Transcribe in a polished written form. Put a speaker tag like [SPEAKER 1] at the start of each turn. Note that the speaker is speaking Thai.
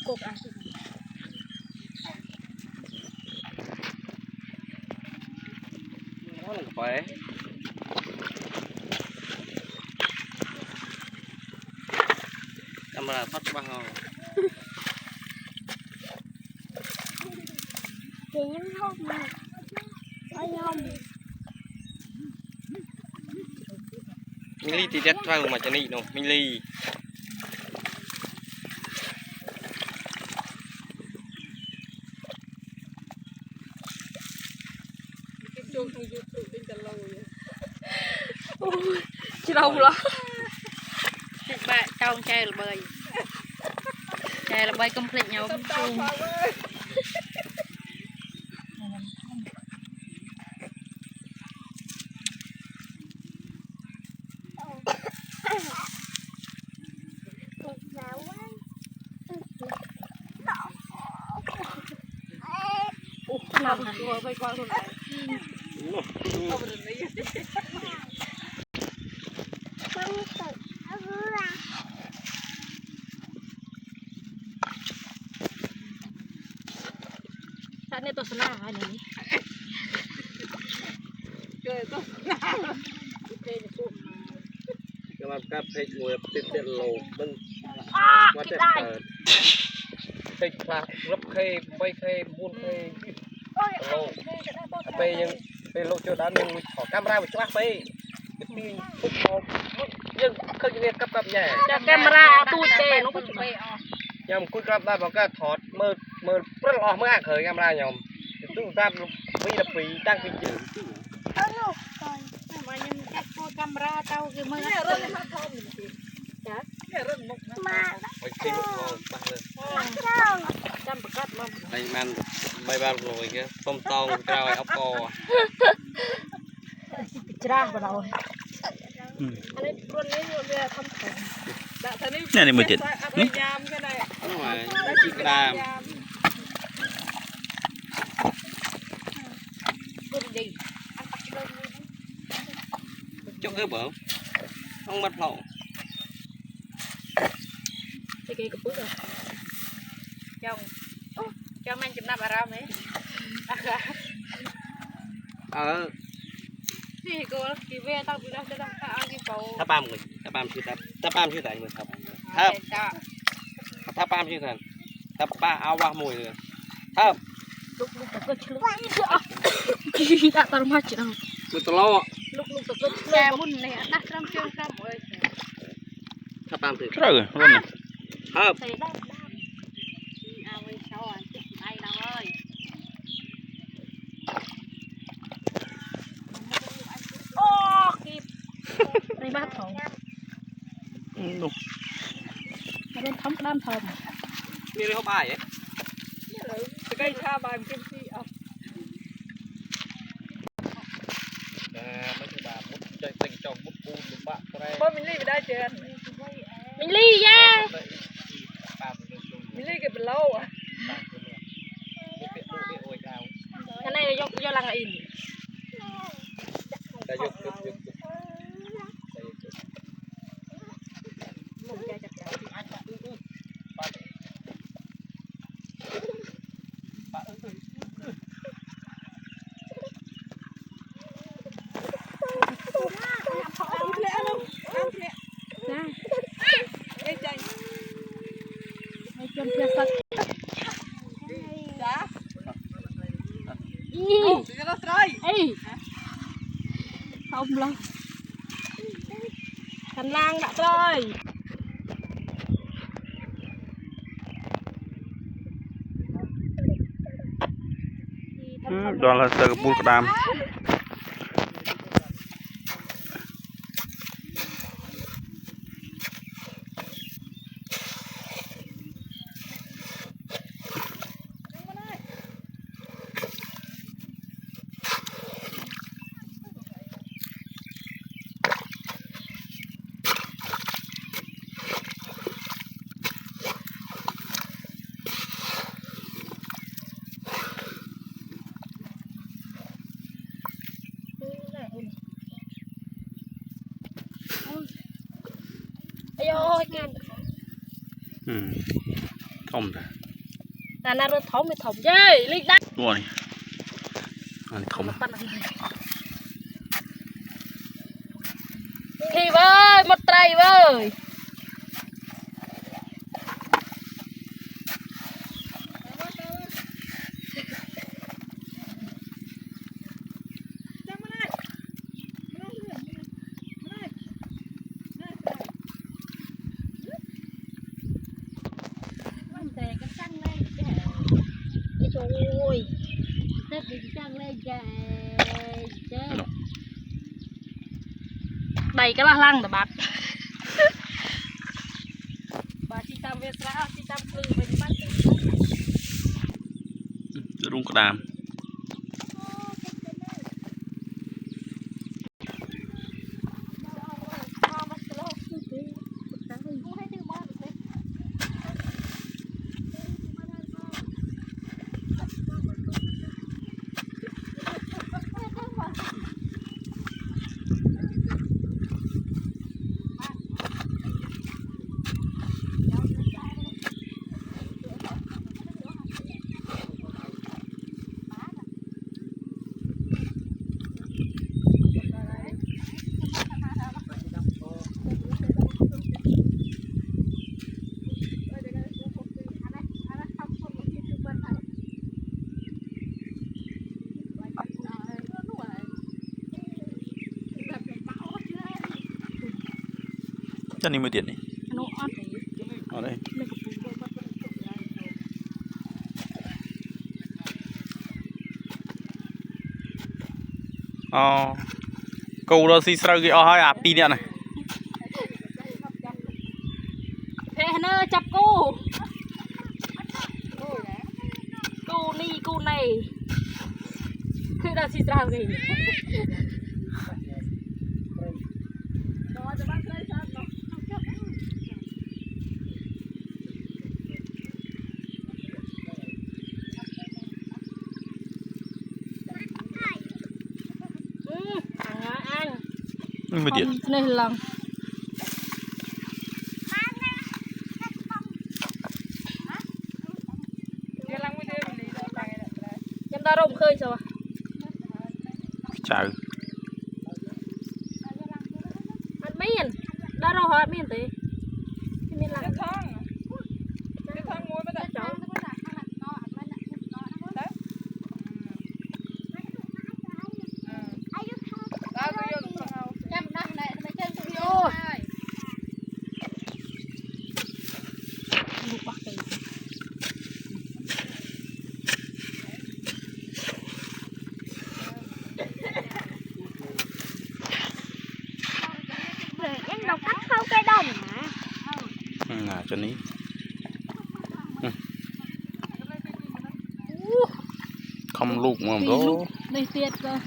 [SPEAKER 1] กบอ่ะ
[SPEAKER 2] ไปทำอะไรพัดบ้าง
[SPEAKER 1] เดี๋ยวยังเข้ามาไอ้ยอม
[SPEAKER 2] มิลลี่ตีเด็ดเรามาจากนี่น้องมิลลี่
[SPEAKER 1] ชิเราเหรอติดแบะจองใจระเบยใจระเบยคอมพลีทnhau chung làm rồi quay qua rồi saat ini tuh senang kan ini
[SPEAKER 2] กำลังกับเพชรมวยติดเต็มโลมันมาเต็มเปิดเพชรพลารับเคใบเคบุญเคโลไปยังไปโลเจอด้านนึงขอกัมราไปช่วยไปตีฟุตบอลยังเคยเรียนกับใหญ่
[SPEAKER 1] จากแกมราตู้เจน้องก็จุดไปอ๋อ
[SPEAKER 2] ยังคุยกับได้บอกก็ถอดมือเปรี้ยวออกเมื่อเคยกัมราหยอมตู้ตามปีละปีตั้งปีจืด
[SPEAKER 1] mà nhưng các cô camera tao cái mới rất là thơm dạ cái rất mộc mà
[SPEAKER 2] ไปทิ้งลูกน้องไปเลย
[SPEAKER 1] chăm bạc cắt mà
[SPEAKER 2] ไปมันใบบ้านโรยก็ต้มตองกราวเอาคอ
[SPEAKER 1] ra vào đầu anh ấy luôn lấy luôn về thăm khẩu
[SPEAKER 3] này 17
[SPEAKER 2] น้องหมายจีกราม
[SPEAKER 1] đi
[SPEAKER 2] จุกเออเปล่าต้องมัดเผา
[SPEAKER 1] cái kia cặp bút rồi chồng anh chụp nắp vào ra mấy นี่กูกี่เวต้องไปรับจะต้องเอากี่โป๊
[SPEAKER 2] ถ้าปามเลยถ้าปามชื่อถ้าปามชื่อไหนเลยครับถ้าปามชื่อไหนถ้าป้าเอาวะมวยเลยถ้า
[SPEAKER 1] lúc tập cơ chứ đã tao mất chứ đâu
[SPEAKER 2] มันตลอด
[SPEAKER 1] lúc tập cơ xe mun này đắt lắm chưa lắm ơi
[SPEAKER 2] ถ้าปามชื่อ
[SPEAKER 3] trời ơi luôn này
[SPEAKER 2] ครับ
[SPEAKER 1] thầy đắt ao ơi sao à ai đâu ơi ô kịp đây bát thầu
[SPEAKER 3] đúng
[SPEAKER 1] lên thấm đam thầu
[SPEAKER 2] มีอะไรเขาบ่าย
[SPEAKER 1] cây cha bài kim si à
[SPEAKER 2] ไม่ใช่บามุดใจติงจองมุดปูนมุดบะอะไร
[SPEAKER 1] bố mình ly về đây chưa mình ly ra
[SPEAKER 2] ปามมันดู
[SPEAKER 1] mình ly cái bên lâu à
[SPEAKER 2] ปามตัวเนี่ยมีเป็ดดูมีโอยดาว
[SPEAKER 1] cái này là do lăng in
[SPEAKER 2] แต่ยก
[SPEAKER 1] một chai chặt chẽ จนเพื่อสักจ้าอีเอ้ยkhông lo hành lang đã rồi
[SPEAKER 3] đoàn là sờ bùn đam thom rồi
[SPEAKER 1] แต่น่ารถท้องไม่ถมเย้ลิกได้
[SPEAKER 3] đúng rồi này thom
[SPEAKER 1] ปั่นอะไรพี่เว้ยหมดไตรเว้ยแต่ก็ช่างเลยแกไอ้โจ้ยแต่ก็ช่างเลยแกเจ้đầy cái là lăng để bắt bà chị tam về sao chị tam cừ về bắt
[SPEAKER 3] rung cái đàm chân đi 10 tiền này ở đây câu đó xí sợi cái hai à pi điện này
[SPEAKER 1] thế nó chập cô cô này cứ đã xì ra gì
[SPEAKER 3] anh 10 tiền
[SPEAKER 1] này lần em ta rộng khơi sao
[SPEAKER 3] chào
[SPEAKER 1] ăn miên đã đâu hỏi miên tí miên là đọc cắt không cây đồng
[SPEAKER 3] mà cho ní không lục mà đó
[SPEAKER 1] đây tiệt cơ